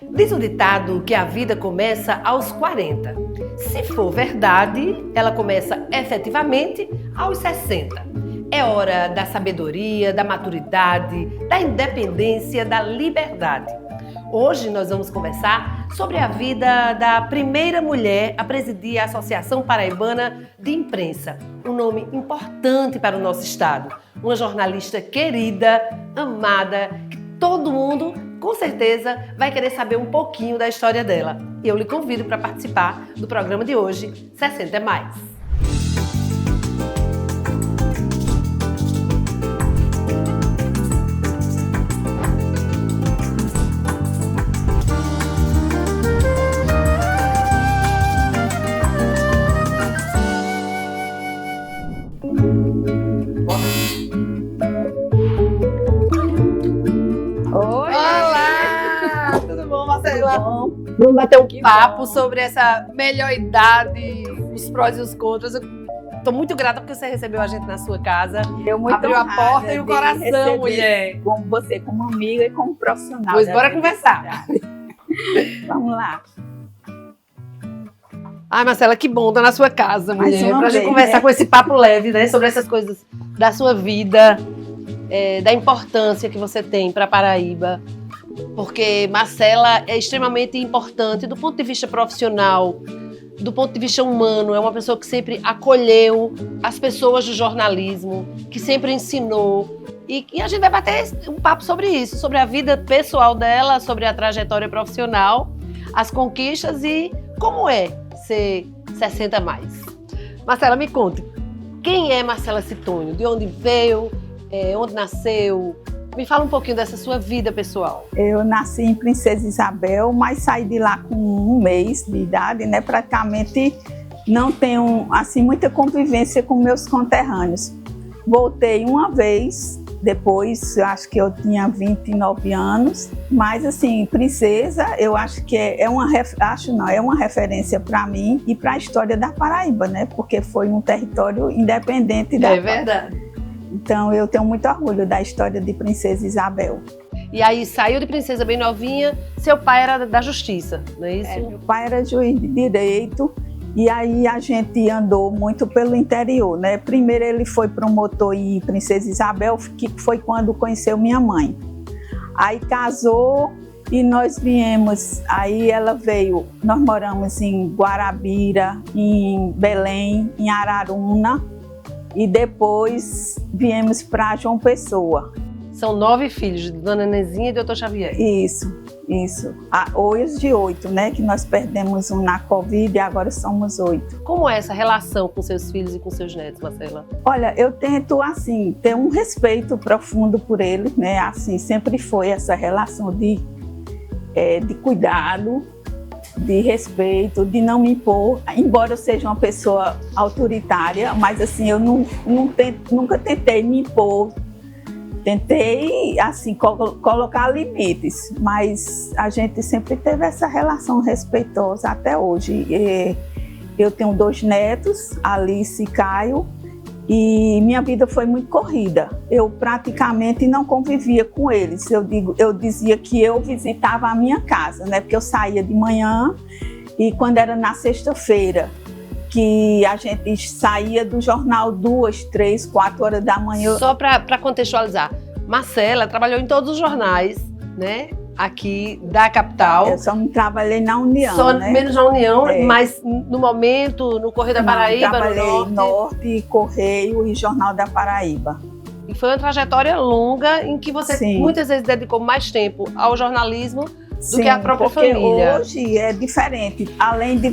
Diz o ditado que a vida começa aos 40. Se for verdade, ela começa efetivamente aos 60. É hora da sabedoria, da maturidade, da independência, da liberdade. Hoje nós vamos conversar sobre a vida da primeira mulher a presidir a Associação Paraibana de Imprensa, um nome importante para o nosso estado. Uma jornalista querida, amada, que todo mundo, com certeza, vai querer saber um pouquinho da história dela. E eu lhe convido para participar do programa de hoje, 60 é Mais. Vamos bater um papo sobre essa melhor idade, os prós e os contras. Eu tô muito grata porque você recebeu a gente na sua casa. Abriu a porta e o coração, mulher. Com você, como amiga e como profissional. Pois bora conversar. Vamos lá. Ai, Marcela, que bom estar na sua casa, mulher. Pra gente conversar, né? Com esse papo leve, né? Sobre essas coisas da sua vida, da importância que você tem para Paraíba. Porque Marcela é extremamente importante do ponto de vista profissional, do ponto de vista humano. É uma pessoa que sempre acolheu as pessoas do jornalismo, que sempre ensinou. E a gente vai bater um papo sobre isso, sobre a vida pessoal dela, sobre a trajetória profissional, as conquistas e como é ser 60 a mais. Marcela, me conte, quem é Marcela Citônio? De onde veio? Onde nasceu? Me fala um pouquinho dessa sua vida pessoal. Eu nasci em Princesa Isabel, mas saí de lá com um mês de idade, né? Praticamente não tenho assim muita convivência com meus conterrâneos. Voltei uma vez, depois eu acho que eu tinha 29 anos, mas assim, Princesa, eu acho que é uma referência para mim e para a história da Paraíba, né? Porque foi um território independente da É verdade. Então, eu tenho muito orgulho da história de Princesa Isabel. E aí, saiu de Princesa bem novinha, seu pai era da Justiça, não é isso? Meu pai era juiz de direito, e aí a gente andou muito pelo interior, né? Primeiro ele foi promotor em Princesa Isabel, que foi quando conheceu minha mãe. Aí casou e nós viemos, aí ela veio, nós moramos em Guarabira, em Belém, em Araruna, e depois viemos para João Pessoa. São 9 filhos, de Dona Nezinha e Dr. Xavier. Isso. Hoje 8, né? Que nós perdemos um na Covid e agora somos 8. Como é essa relação com seus filhos e com seus netos, Marcela? Olha, eu tento, assim, ter um respeito profundo por eles, né? Assim, sempre foi essa relação de cuidado, de respeito, de não me impor, embora eu seja uma pessoa autoritária, mas assim, eu nunca tentei me impor, tentei assim, colocar limites, mas a gente sempre teve essa relação respeitosa até hoje. Eu tenho 2 netos, Alice e Caio, e minha vida foi muito corrida. Eu praticamente não convivia com eles. Eu dizia que eu visitava a minha casa, né? Porque eu saía de manhã e quando era na sexta-feira, que a gente saía do jornal 2, 3, 4 horas da manhã. Só para contextualizar, Marcela trabalhou em todos os jornais, né? Aqui da capital. Eu só não trabalhei na União, só né? Menos na União, mas no momento, no Correio da Paraíba, trabalhei no Norte, Correio e Jornal da Paraíba. E foi uma trajetória longa em que você Sim. muitas vezes dedicou mais tempo ao jornalismo do Sim, que à própria família. Hoje é diferente. Além de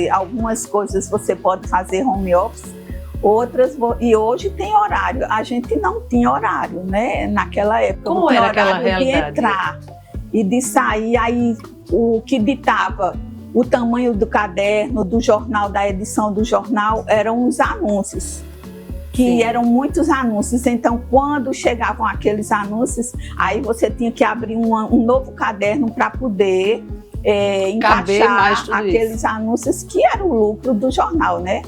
algumas coisas você pode fazer home office, outras, e hoje tem horário. A gente não tinha horário, né? Naquela época. Como era aquela realidade? De entrar e de sair, aí o que ditava o tamanho do caderno, do jornal, da edição do jornal, eram os anúncios, que Sim. eram muitos anúncios. Então, quando chegavam aqueles anúncios, aí você tinha que abrir um novo caderno para poder encaixar aqueles anúncios, que era o lucro do jornal, né?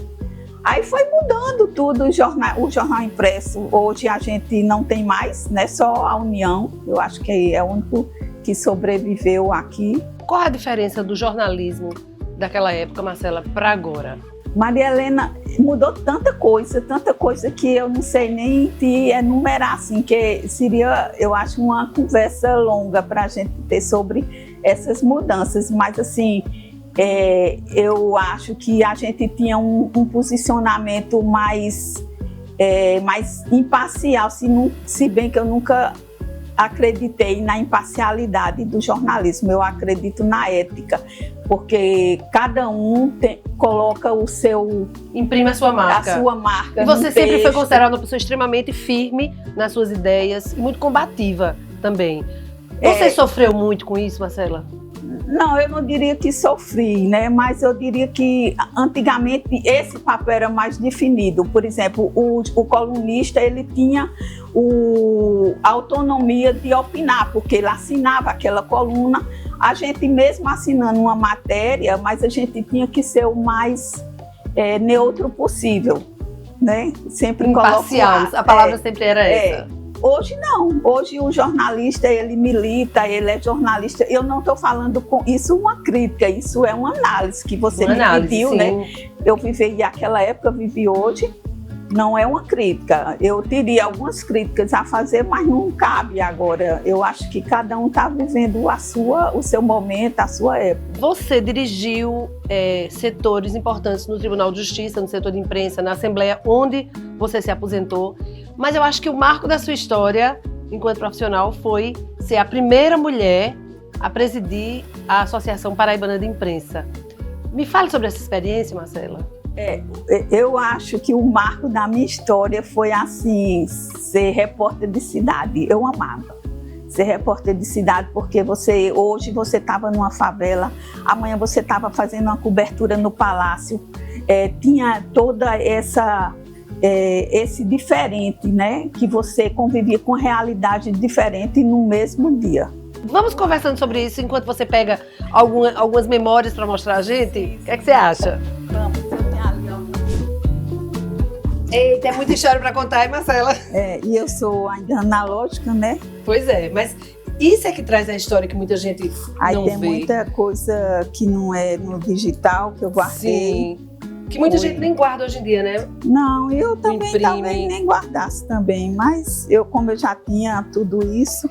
Aí foi mudando tudo, o jornal impresso. Hoje a gente não tem mais, né? Só a União, eu acho que é o único que sobreviveu aqui. Qual a diferença do jornalismo daquela época, Marcela, para agora? Maria Helena, mudou tanta coisa que eu não sei nem te enumerar, assim, que seria, eu acho, uma conversa longa para a gente ter sobre essas mudanças, mas assim, eu acho que a gente tinha um posicionamento mais imparcial, se bem que eu nunca acreditei na imparcialidade do jornalismo, eu acredito na ética, porque cada um coloca o seu... Imprime a sua marca. A sua marca. E você sempre foi considerada uma pessoa extremamente firme nas suas ideias e muito combativa também. Você sofreu muito com isso, Marcela? Não, eu não diria que sofri, né? Mas eu diria que antigamente esse papel era mais definido. Por exemplo, o colunista, ele tinha a autonomia de opinar, porque ele assinava aquela coluna. A gente mesmo assinando uma matéria, mas a gente tinha que ser o mais neutro possível, né? Sempre imparcial, a palavra sempre era essa. Hoje não, hoje o jornalista, ele milita, ele é jornalista. Eu não estou falando com isso uma crítica, isso é uma análise que você me pediu, né? Eu vivi aquela época, vivi hoje, não é uma crítica. Eu teria algumas críticas a fazer, mas não cabe agora. Eu acho que cada um está vivendo o seu momento, a sua época. Você dirigiu setores importantes no Tribunal de Justiça, no setor de imprensa, na Assembleia, onde você se aposentou. Mas eu acho que o marco da sua história, enquanto profissional, foi ser a primeira mulher a presidir a Associação Paraibana de Imprensa. Me fale sobre essa experiência, Marcela. Eu acho que o marco da minha história foi assim, ser repórter de cidade. Eu amava ser repórter de cidade, porque hoje você estava numa favela, amanhã você estava fazendo uma cobertura no palácio, tinha toda esse diferente, né? Que você convivia com realidade diferente no mesmo dia. Vamos conversando sobre isso enquanto você pega algumas memórias para mostrar a gente? O que é que você acha? Vamos, eu tenho ali, ó. Eita, é muita história para contar, hein, Marcela? E eu sou ainda analógica, né? Pois é, mas isso é que traz a história que muita gente não vê. Aí tem muita coisa que não é no digital, que eu guardei. Sim. Que muita gente nem guarda hoje em dia, né? Não, eu também talvez nem guardasse também, mas como eu já tinha tudo isso,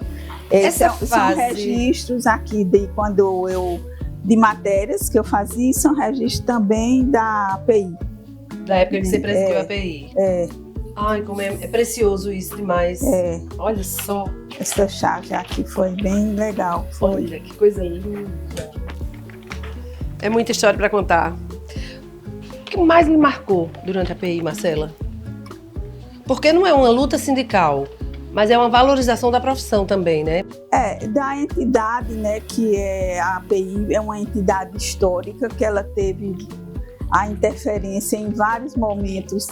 são registros aqui de matérias que eu fazia, e são registros também da API. Da época que você presidiu a API. Ai, como é precioso isso demais. Olha só. Essa chave aqui foi bem legal. Olha, que coisa linda. É muita história para contar. O que mais lhe marcou durante a API, Marcela? Porque não é uma luta sindical, mas é uma valorização da profissão também, né? Da entidade, né, que a API é uma entidade histórica, que ela teve a interferência em vários momentos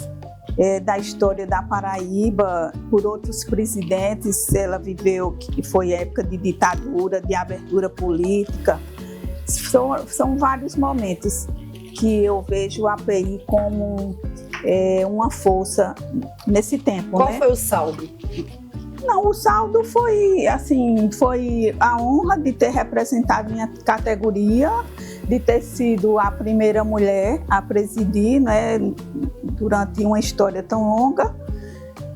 da história da Paraíba, por outros presidentes. Ela viveu, que foi época de ditadura, de abertura política. São vários momentos que eu vejo a API como uma força nesse tempo. Qual foi o saldo? Não, o saldo foi a honra de ter representado minha categoria, de ter sido a primeira mulher a presidir, né, durante uma história tão longa.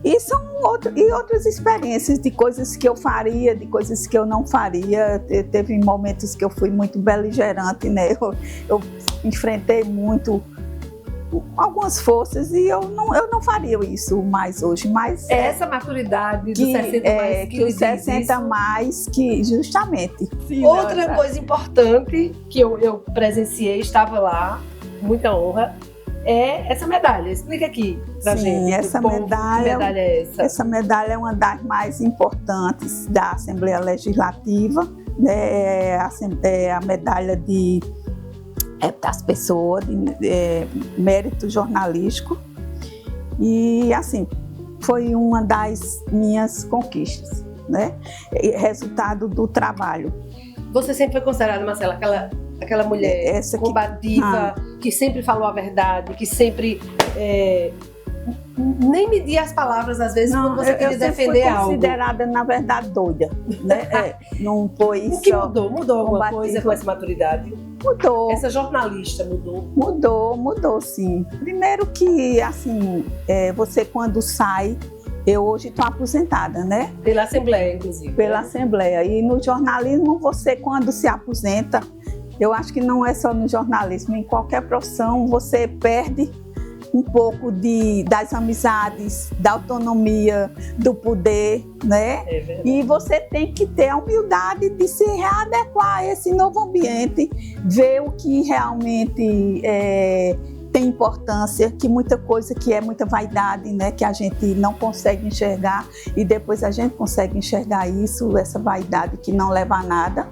E outras experiências de coisas que eu faria, de coisas que eu não faria. Teve momentos que eu fui muito beligerante, né? Eu enfrentei muito algumas forças e eu não faria isso mais hoje. Mas essa maturidade dos 60 mais que os 60 mais, que justamente. Sim, outra coisa importante que eu presenciei, estava lá, muita honra, é essa medalha. Explica aqui pra gente. Essa medalha, que medalha é essa? Essa medalha é uma das mais importantes da Assembleia Legislativa, né? É a medalha das pessoas, de mérito jornalístico. E, assim, foi uma das minhas conquistas, né? Resultado do trabalho. Você sempre foi considerada, Marcela, aquela mulher combativa, que sempre falou a verdade, que sempre nem medir as palavras, às vezes, quando você queria defender algo. Eu fui considerada, na verdade, doida, né? Não foi isso. O que mudou? Mudou alguma coisa com essa maturidade? Mudou. Essa jornalista mudou? Mudou sim. Primeiro que, assim, você quando sai, eu hoje estou aposentada, né? Pela Assembleia, inclusive. Pela Assembleia. E no jornalismo, você quando se aposenta, eu acho que não é só no jornalismo, em qualquer profissão, você perde um pouco das amizades, da autonomia, do poder, né? É verdade. E você tem que ter a humildade de se readequar a esse novo ambiente, ver o que realmente tem importância, que muita coisa que é muita vaidade, né? Que a gente não consegue enxergar e depois a gente consegue enxergar isso, essa vaidade que não leva a nada.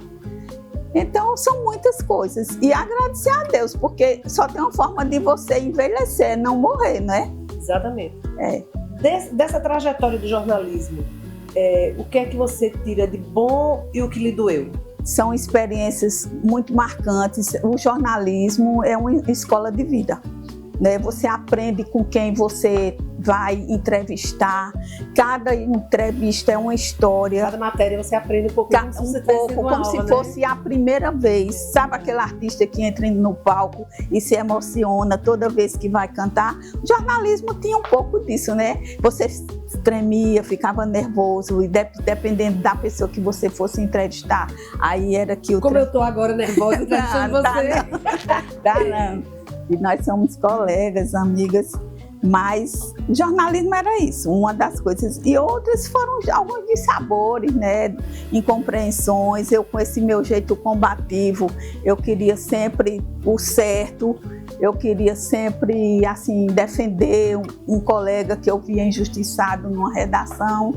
Então, são muitas coisas. E agradecer a Deus, porque só tem uma forma de você envelhecer, não morrer, né? Exatamente. Dessa trajetória do jornalismo, o que é que você tira de bom e o que lhe doeu? São experiências muito marcantes. O jornalismo é uma escola de vida, né? Você aprende com quem você vai entrevistar. Cada entrevista é uma história. Cada matéria você aprende um pouco, como se fosse a primeira vez. Sabe aquele artista que entra no palco e se emociona toda vez que vai cantar? O jornalismo tinha um pouco disso, né? Você tremia, ficava nervoso, e dependendo da pessoa que você fosse entrevistar, aí era que o... Como eu tô agora nervosa entrevistando você. Não. E nós somos colegas, amigas, mas o jornalismo era isso, uma das coisas. E outras foram alguns dissabores, né? Incompreensões. Eu, com esse meu jeito combativo, eu queria sempre o certo, eu queria sempre, assim, defender um colega que eu via injustiçado numa redação.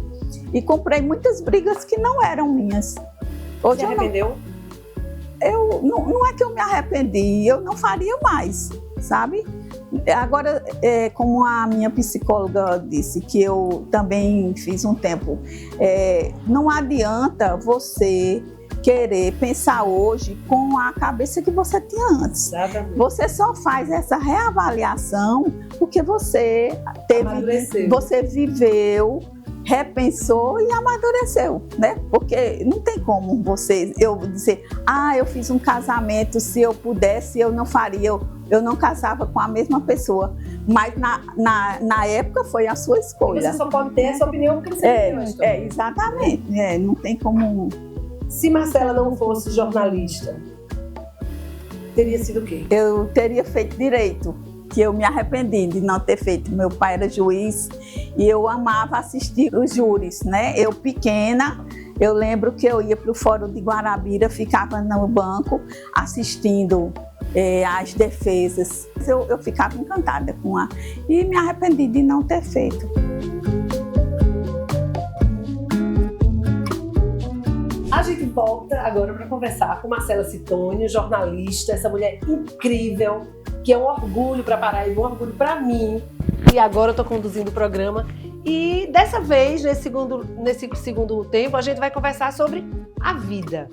E comprei muitas brigas que não eram minhas. Hoje você arrependeu? Não é que eu me arrependi, eu não faria mais, sabe? Agora, como a minha psicóloga disse, que eu também fiz um tempo, não adianta você querer pensar hoje com a cabeça que você tinha antes. Exatamente. Você só faz essa reavaliação porque você teve, você viveu, repensou e amadureceu, né? Porque não tem como eu dizer, eu fiz um casamento, se eu pudesse, eu não faria, eu não casava com a mesma pessoa. Mas na época foi a sua escolha. E você só pode ter essa opinião porque você viveu. Exatamente. Não tem como... Se Marcela não fosse jornalista, teria sido o quê? Eu teria feito direito, que eu me arrependi de não ter feito. Meu pai era juiz e eu amava assistir os júris, né? Eu pequena, eu lembro que eu ia para o Fórum de Guarabira, ficava no banco assistindo as defesas. Eu ficava encantada com e me arrependi de não ter feito. A gente volta agora para conversar com Marcela Citone, jornalista, essa mulher incrível, que é um orgulho para Paraíba, um orgulho para mim. E agora eu estou conduzindo o programa. E dessa vez, nesse segundo tempo, a gente vai conversar sobre a vida.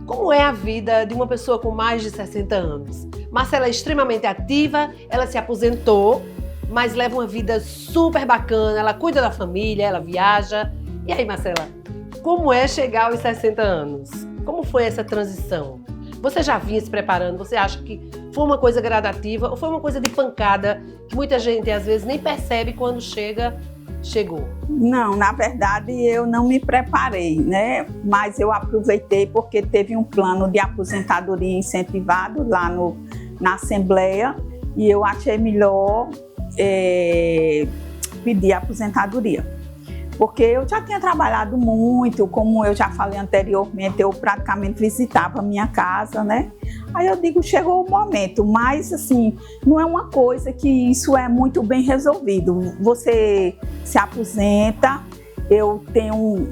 Como é a vida de uma pessoa com mais de 60 anos? Marcela é extremamente ativa, ela se aposentou, mas leva uma vida super bacana, ela cuida da família, ela viaja. E aí, Marcela, como é chegar aos 60 anos? Como foi essa transição? Você já vinha se preparando? Você acha que foi uma coisa gradativa ou foi uma coisa de pancada que muita gente às vezes nem percebe quando chegou? Não, na verdade eu não me preparei, né? Mas eu aproveitei porque teve um plano de aposentadoria incentivado lá na Assembleia e eu achei melhor pedir aposentadoria. Porque eu já tinha trabalhado muito, como eu já falei anteriormente, eu praticamente visitava a minha casa, né? Aí eu digo, chegou o momento, mas assim, não é uma coisa que isso é muito bem resolvido. Você se aposenta, eu tenho,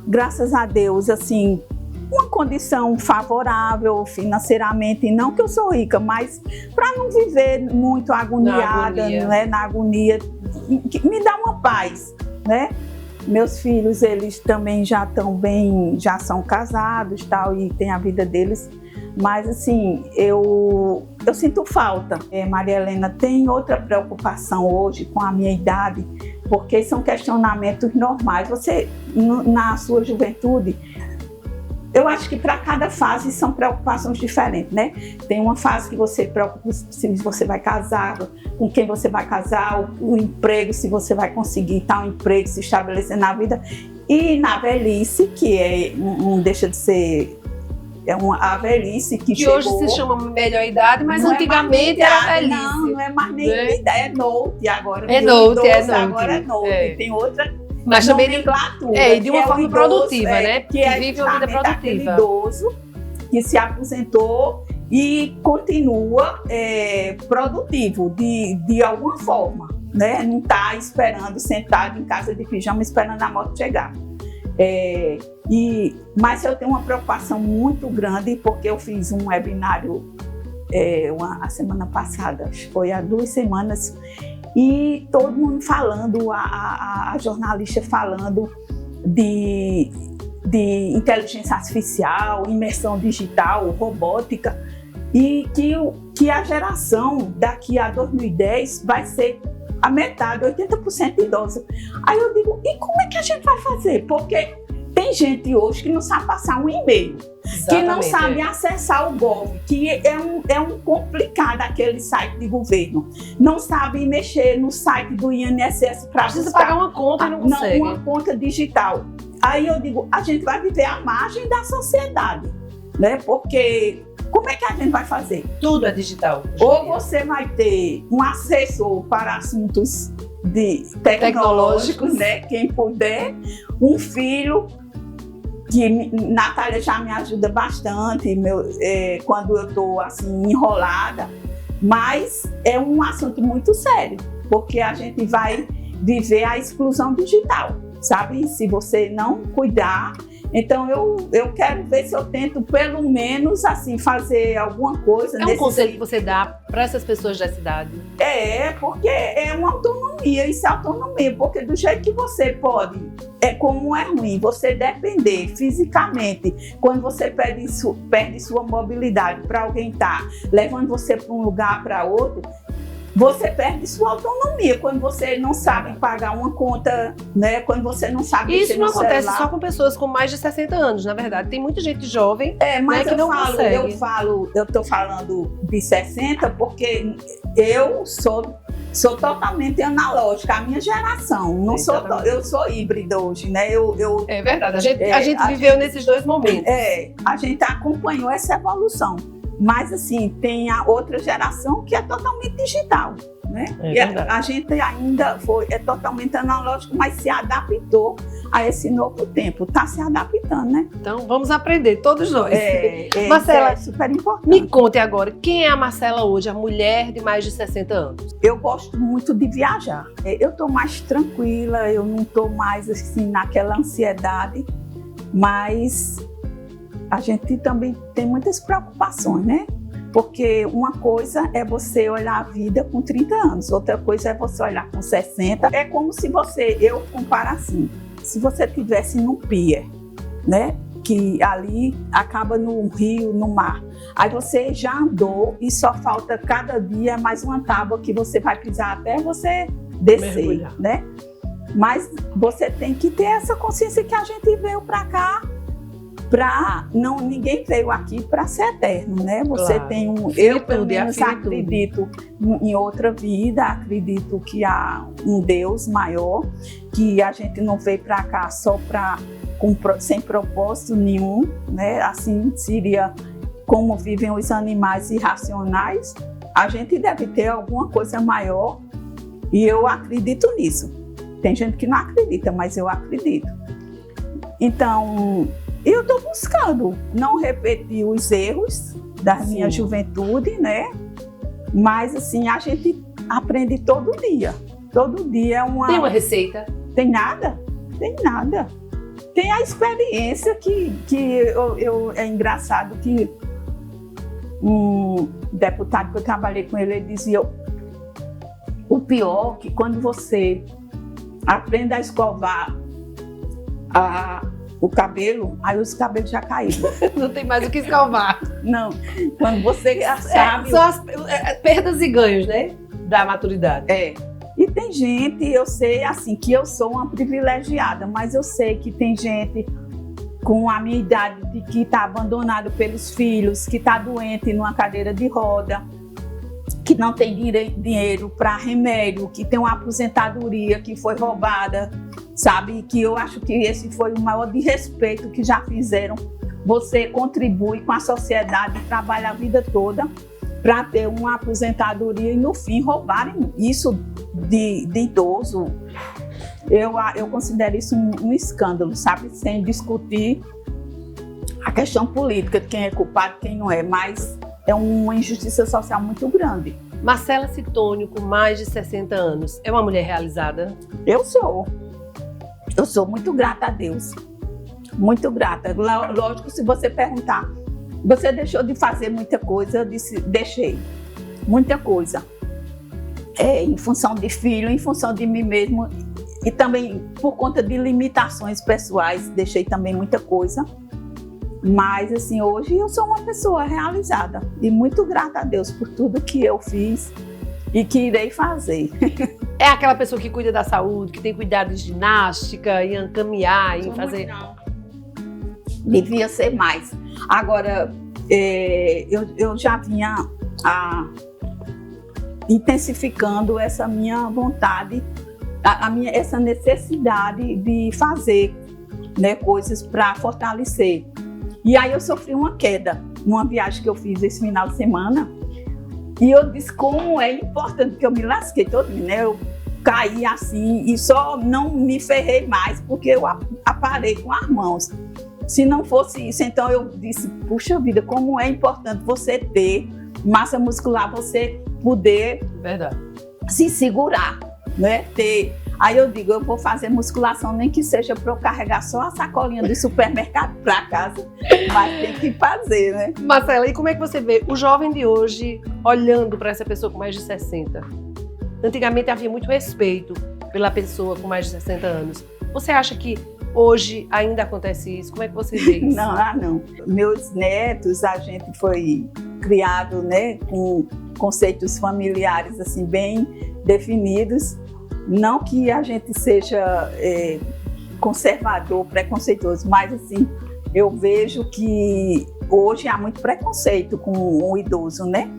graças a Deus, assim, uma condição favorável financeiramente, não que eu sou rica, mas para não viver muito agoniada, né? Na agonia, me dá uma paz, né? Meus filhos, eles também já estão bem, já são casados tal, e têm a vida deles. Mas assim, eu sinto falta. Maria Helena tem outra preocupação hoje com a minha idade, porque são questionamentos normais. Você, na sua juventude, eu acho que para cada fase são preocupações diferentes, né? Tem uma fase que você preocupa se você vai casar, com quem você vai casar, o emprego, se você vai conseguir tal emprego, se estabelecer na vida. E na velhice, que não deixa de ser a velhice que chegou. Hoje se chama melhor idade, mas antigamente era velhice. Não é mais nem idade, é note agora. É note. Agora é note. Tem outra mas também nomenclatura. De uma forma idoso, produtiva, né? Que vive uma vida produtiva. Aquele idoso que se aposentou e continua produtivo de alguma forma, né? Não está esperando, sentado em casa de pijama, esperando a morte chegar. Mas eu tenho uma preocupação muito grande, porque eu fiz um webinário a semana passada, foi há 2 semanas, e todo mundo falando, a jornalista falando de inteligência artificial, imersão digital, robótica, e que a geração daqui a 2010 vai ser a metade, 80% idosa. Aí eu digo, e como é que a gente vai fazer? Porque tem gente hoje que não sabe passar um e-mail, que não sabe acessar o Gov, que é um complicado aquele site de governo, não sabe mexer no site do INSS para precisa pagar uma conta e não consegue. Uma conta digital. Aí eu digo, a gente vai viver à margem da sociedade, né? Porque como é que a gente vai fazer? Tudo é digital. Ou você vai ter um assessor para assuntos tecnológicos, né? Quem puder, um filho, que Natália já me ajuda bastante quando eu estou assim, enrolada, mas é um assunto muito sério, porque a gente vai viver a exclusão digital, sabe? Se você não cuidar. Então eu quero ver se eu tento pelo menos assim fazer alguma coisa. É um conselho que você dá para essas pessoas da cidade? Porque é uma autonomia, isso é autonomia, porque do jeito que você pode, como é ruim você depender fisicamente, quando você perde sua mobilidade para alguém estar levando você para um lugar para outro, você perde sua autonomia quando você não sabe pagar uma conta, né? Quando você não sabe mexer no celular. Isso não acontece só com pessoas com mais de 60 anos, na verdade. Tem muita gente jovem, mas que não consegue. Eu tô falando de 60 porque eu sou totalmente analógica, a minha geração. Não sou, eu sou híbrida hoje, né? É verdade, a gente viveu nesses 2 momentos. A gente acompanhou essa evolução. Mas assim, tem a outra geração que é totalmente digital, né? E a gente ainda é totalmente analógico, mas se adaptou a esse novo tempo, está se adaptando, né? Então vamos aprender, todos nós. Marcela, é super importante. Me conte agora, quem é a Marcela hoje, a mulher de mais de 60 anos? Eu gosto muito de viajar. Eu estou mais tranquila, eu não estou mais assim naquela ansiedade, mas a gente também tem muitas preocupações, né? Porque uma coisa é você olhar a vida com 30 anos, outra coisa é você olhar com 60. É como se eu comparo assim, se você estivesse num pier, né? Que ali acaba no rio, no mar. Aí você já andou e só falta cada dia mais uma tábua que você vai pisar até você descer, mergulhar, né? Mas você tem que ter essa consciência que a gente veio para cá ninguém veio aqui para ser eterno, né? Você tem eu pelo menos acredito em outra vida, acredito que há um Deus maior, que a gente não veio para cá só sem propósito nenhum, né? Assim seria como vivem os animais irracionais. A gente deve ter alguma coisa maior e eu acredito nisso. Tem gente que não acredita, mas eu acredito. Então, eu estou buscando não repetir os erros da minha juventude, né? Mas, assim, a gente aprende todo dia. Todo dia é uma... Tem uma receita? Tem nada. Tem nada. Tem a experiência que é engraçado que um deputado que eu trabalhei com ele dizia: o pior é que quando você aprende a escovar o cabelo, aí os cabelos já caíram. Não tem mais o que escovar. Não, quando você sabe... São as perdas e ganhos, né? Da maturidade. E tem gente, eu sei assim, que eu sou uma privilegiada, mas eu sei que tem gente com a minha idade que está abandonado pelos filhos, que está doente numa cadeira de roda, que não tem dinheiro para remédio, que tem uma aposentadoria que foi roubada, sabe? Que eu acho que esse foi o maior desrespeito que já fizeram. Você contribui com a sociedade, trabalha a vida toda para ter uma aposentadoria e no fim roubarem isso de idoso. Eu considero isso um escândalo, sabe? Sem discutir a questão política, de quem é culpado, quem não é, mas é uma injustiça social muito grande. Marcela Citônio, com mais de 60 anos, é uma mulher realizada? Eu sou muito grata a Deus, muito grata. Lógico, se você perguntar, você deixou de fazer muita coisa? Eu disse, deixei, muita coisa. Em função de filho, em função de mim mesmo e também por conta de limitações pessoais, deixei também muita coisa. Mas assim, hoje eu sou uma pessoa realizada e muito grata a Deus por tudo que eu fiz e que irei fazer. É aquela pessoa que cuida da saúde, que tem cuidado de ginástica, em caminhar, em fazer... Não. Devia ser mais. Agora, eu já vinha intensificando essa minha vontade, essa necessidade de fazer, né, coisas para fortalecer. E aí eu sofri uma queda numa viagem que eu fiz esse final de semana e eu disse como é importante, porque eu me lasquei todo, né? Eu caí assim e só não me ferrei mais porque eu aparei com as mãos. Se não fosse isso, então eu disse, puxa vida, como é importante você ter massa muscular, você poder se segurar, né? Aí eu digo, eu vou fazer musculação, nem que seja para eu carregar só a sacolinha do supermercado para casa, mas tem que fazer, né? Marcela, e como é que você vê o jovem de hoje olhando para essa pessoa com mais de 60? Antigamente havia muito respeito pela pessoa com mais de 60 anos. Você acha que hoje ainda acontece isso? Como é que você vê isso? Não. Meus netos, a gente foi criado, né, com conceitos familiares assim bem definidos. Não que a gente seja conservador, preconceituoso, mas assim, eu vejo que hoje há muito preconceito com o idoso, né?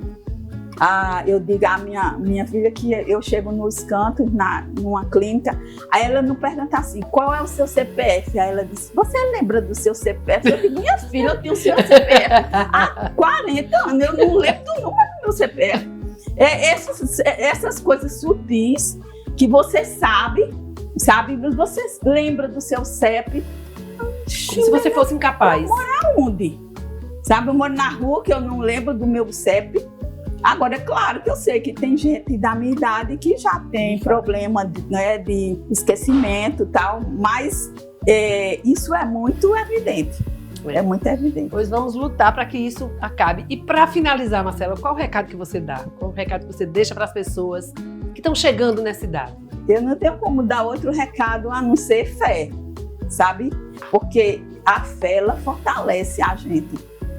Eu digo à minha filha que eu chego nos cantos, numa clínica, aí ela não pergunta assim, qual é o seu CPF? Aí ela diz, você lembra do seu CPF? Eu digo, minha filha, eu tenho o seu CPF há 40 anos, eu não lembro do número do meu CPF. Essas coisas sutis que você sabe, você lembra do seu CEP. Como se você fosse incapaz. Eu moro aonde? Sabe, eu moro na rua que eu não lembro do meu CEP. Agora, é claro que eu sei que tem gente da minha idade que já tem problema de esquecimento e tal, mas isso é muito evidente. É muito evidente. Pois vamos lutar para que isso acabe. E para finalizar, Marcela, qual o recado que você dá? Qual o recado que você deixa para as pessoas que estão chegando nessa idade? Eu não tenho como dar outro recado a não ser fé, sabe? Porque a fé, ela fortalece a gente.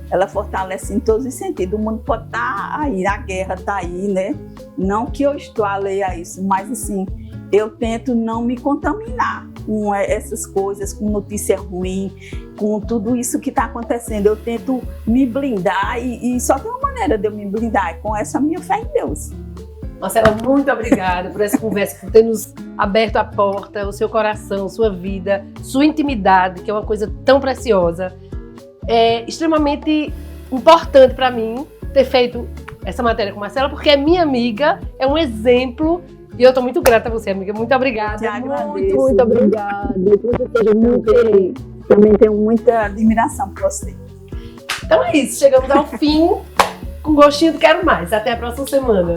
Ela fortalece em todos os sentidos. O mundo pode estar aí, a guerra está aí, né? Não que eu estou alheia a isso, mas assim, eu tento não me contaminar com essas coisas, com notícia ruim, com tudo isso que está acontecendo. Eu tento me blindar e só tem uma maneira de eu me blindar, com essa minha fé em Deus. Marcela, muito obrigada por essa conversa, por ter nos aberto a porta, o seu coração, sua vida, sua intimidade, que é uma coisa tão preciosa. É extremamente importante para mim ter feito essa matéria com Marcela, porque é minha amiga, é um exemplo, e eu estou muito grata a você, amiga. Muito obrigada. Te agradeço. Muito obrigada. Que você seja muito feliz. Também tenho muita admiração por você. Então é isso, chegamos ao fim, com gostinho do quero mais. Até a próxima semana.